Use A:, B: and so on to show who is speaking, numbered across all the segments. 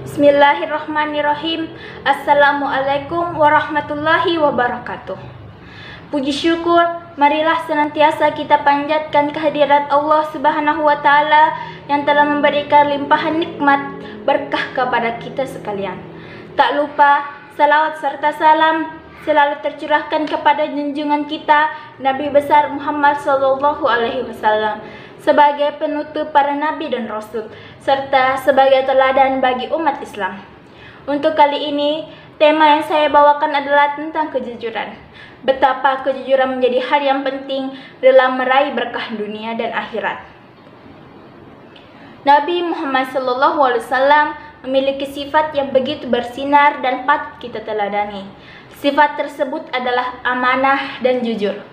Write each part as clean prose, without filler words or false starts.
A: Bismillahirrahmanirrahim. Assalamualaikum warahmatullahi wabarakatuh. Puji syukur, marilah senantiasa kita panjatkan kehadirat Allah Subhanahu wa Ta'ala yang telah memberikan limpahan nikmat berkah kepada kita sekalian. Tak lupa, salawat serta salam selalu tercurahkan kepada junjungan kita Nabi besar Muhammad SAW sebagai penutup para nabi dan rasul serta sebagai teladan bagi umat Islam. Untuk kali ini, tema yang saya bawakan adalah tentang kejujuran. Betapa kejujuran menjadi hal yang penting dalam meraih berkah dunia dan akhirat. Nabi Muhammad SAW memiliki sifat yang begitu bersinar dan patut kita teladani. Sifat tersebut adalah amanah dan jujur.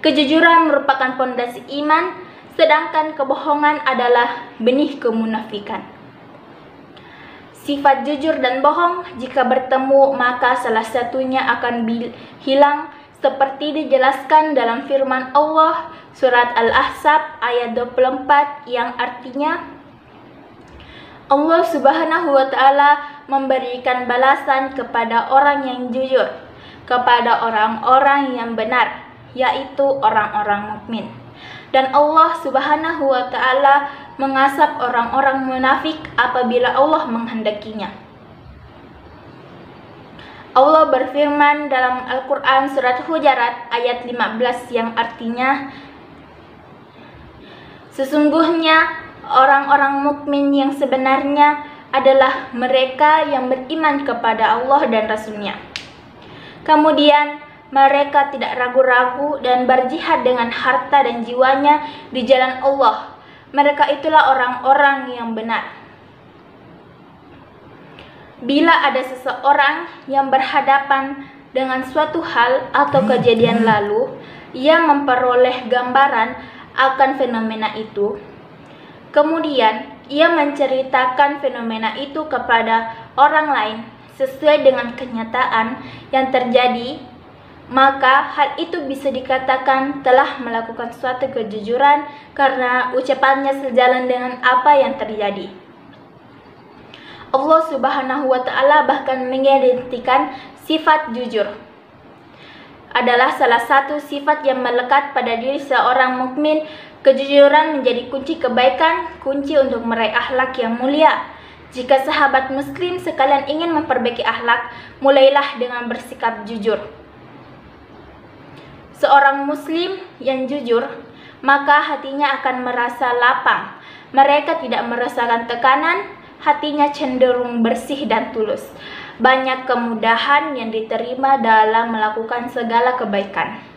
A: Kejujuran merupakan pondasi iman, sedangkan kebohongan adalah benih kemunafikan. Sifat jujur dan bohong jika bertemu maka salah satunya akan hilang seperti dijelaskan dalam firman Allah surat Al-Ahzab ayat 24 yang artinya Allah Subhanahu wa Ta'ala memberikan balasan kepada orang yang jujur, kepada orang-orang yang benar, yaitu orang-orang mukmin. Dan Allah Subhanahu wa Ta'ala mengasap orang-orang munafik apabila Allah menghendakinya. Allah berfirman dalam Al-Quran surat Hujarat ayat 15 yang artinya sesungguhnya orang-orang mukmin yang sebenarnya adalah mereka yang beriman kepada Allah dan Rasul-Nya. Kemudian mereka tidak ragu-ragu dan berjihad dengan harta dan jiwanya di jalan Allah. Mereka itulah orang-orang yang benar. Bila ada seseorang yang berhadapan dengan suatu hal atau kejadian lalu, ia memperoleh gambaran akan fenomena itu. Kemudian, ia menceritakan fenomena itu kepada orang lain sesuai dengan kenyataan yang terjadi, maka hal itu bisa dikatakan telah melakukan suatu kejujuran karena ucapannya sejalan dengan apa yang terjadi. Allah Subhanahu wa Ta'ala bahkan mengidentikan sifat jujur adalah salah satu sifat yang melekat pada diri seorang mukmin. Kejujuran menjadi kunci kebaikan, kunci untuk meraih akhlak yang mulia. Jika sahabat muslim sekalian ingin memperbaiki akhlak, mulailah dengan bersikap jujur. Seorang muslim yang jujur, maka hatinya akan merasa lapang. Mereka tidak merasakan tekanan, hatinya cenderung bersih dan tulus. Banyak kemudahan yang diterima dalam melakukan segala kebaikan.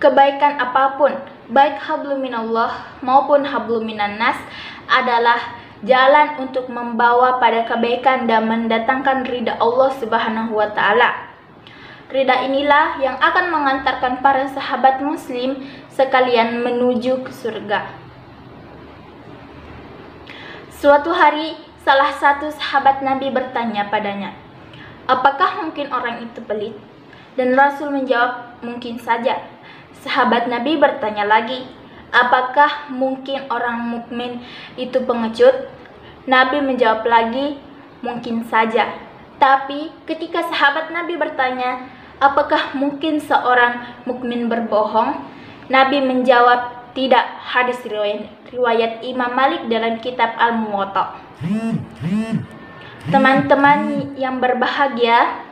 A: Kebaikan apapun, baik hablum minallah maupun hablum minan nas, adalah jalan untuk membawa pada kebaikan dan mendatangkan ridha Allah Subhanahu wa Ta'ala. Ridha inilah yang akan mengantarkan para sahabat muslim sekalian menuju ke surga. Suatu hari, salah satu sahabat Nabi bertanya padanya, "Apakah mungkin orang itu pelit?" Dan Rasul menjawab, "Mungkin saja." Sahabat Nabi bertanya lagi, "Apakah mungkin orang mukmin itu pengecut?" Nabi menjawab lagi, "Mungkin saja." Tapi ketika sahabat Nabi bertanya, "Apakah mungkin seorang mukmin berbohong?" Nabi menjawab, "Tidak." Hadis riwayat Imam Malik dalam kitab Al-Muwatta. Teman-teman yang berbahagia,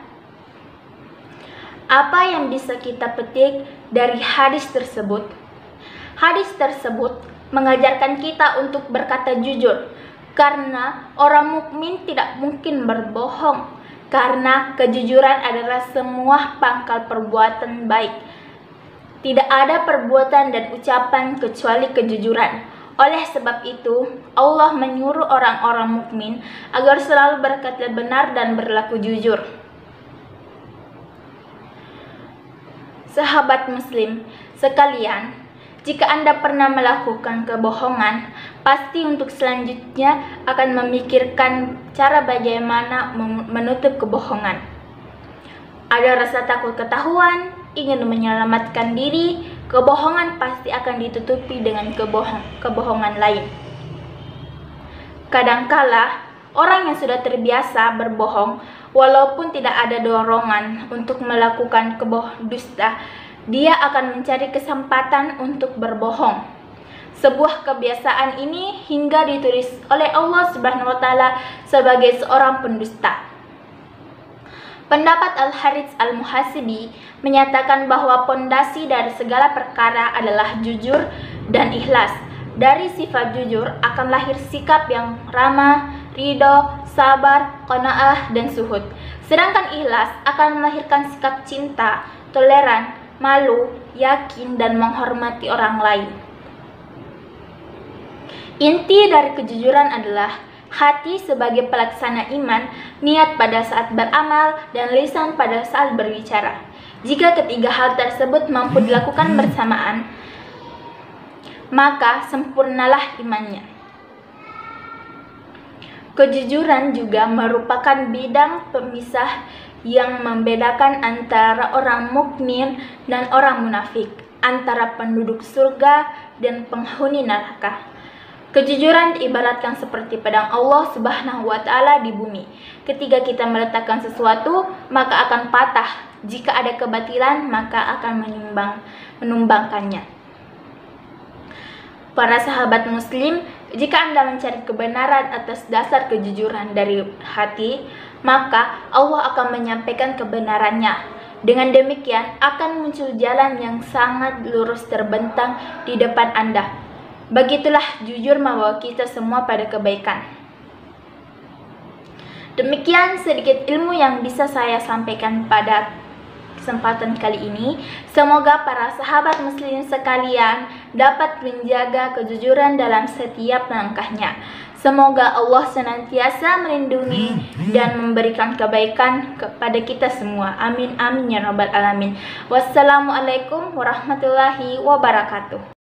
A: apa yang bisa kita petik dari hadis tersebut? Hadis tersebut mengajarkan kita untuk berkata jujur, karena orang mukmin tidak mungkin berbohong, karena kejujuran adalah semua pangkal perbuatan baik. Tidak ada perbuatan dan ucapan kecuali kejujuran. Oleh sebab itu, Allah menyuruh orang-orang mukmin agar selalu berkata benar dan berlaku jujur. Sahabat muslim sekalian, jika Anda pernah melakukan kebohongan, pasti untuk selanjutnya akan memikirkan cara bagaimana menutup kebohongan. Ada rasa takut ketahuan, ingin menyelamatkan diri, kebohongan pasti akan ditutupi dengan kebohongan lain. Kadangkala, orang yang sudah terbiasa berbohong, walaupun tidak ada dorongan untuk melakukan dusta, dia akan mencari kesempatan untuk berbohong. Sebuah kebiasaan ini hingga ditulis oleh Allah Subhanahu wa Ta'ala sebagai seorang pendusta. Pendapat Al-Harits Al-Muhasibi menyatakan bahwa pondasi dari segala perkara adalah jujur dan ikhlas. Dari sifat jujur akan lahir sikap yang ramah, ridho, sabar, qanaah, dan suhud. Sedangkan ikhlas akan melahirkan sikap cinta, toleran, malu, yakin, dan menghormati orang lain. Inti dari kejujuran adalah hati sebagai pelaksana iman, niat pada saat beramal, dan lisan pada saat berbicara. Jika ketiga hal tersebut mampu dilakukan bersamaan, maka sempurnalah imannya. Kejujuran juga merupakan bidang pemisah yang membedakan antara orang mukmin dan orang munafik, antara penduduk surga dan penghuni neraka. Kejujuran diibaratkan seperti pedang Allah Subhanahu wa Ta'ala di bumi. Ketika kita meletakkan sesuatu, maka akan patah. Jika ada kebatilan, maka akan menumbangkannya. Para sahabat muslim, jika Anda mencari kebenaran atas dasar kejujuran dari hati, maka Allah akan menyampaikan kebenarannya. Dengan demikian, akan muncul jalan yang sangat lurus terbentang di depan Anda. Begitulah jujur membawa kita semua pada kebaikan. Demikian sedikit ilmu yang bisa saya sampaikan pada kesempatan kali ini. Semoga para sahabat muslim sekalian dapat menjaga kejujuran dalam setiap langkahnya. Semoga Allah senantiasa melindungi dan memberikan kebaikan kepada kita semua. Amin amin ya rabbal alamin. Wassalamualaikum warahmatullahi wabarakatuh.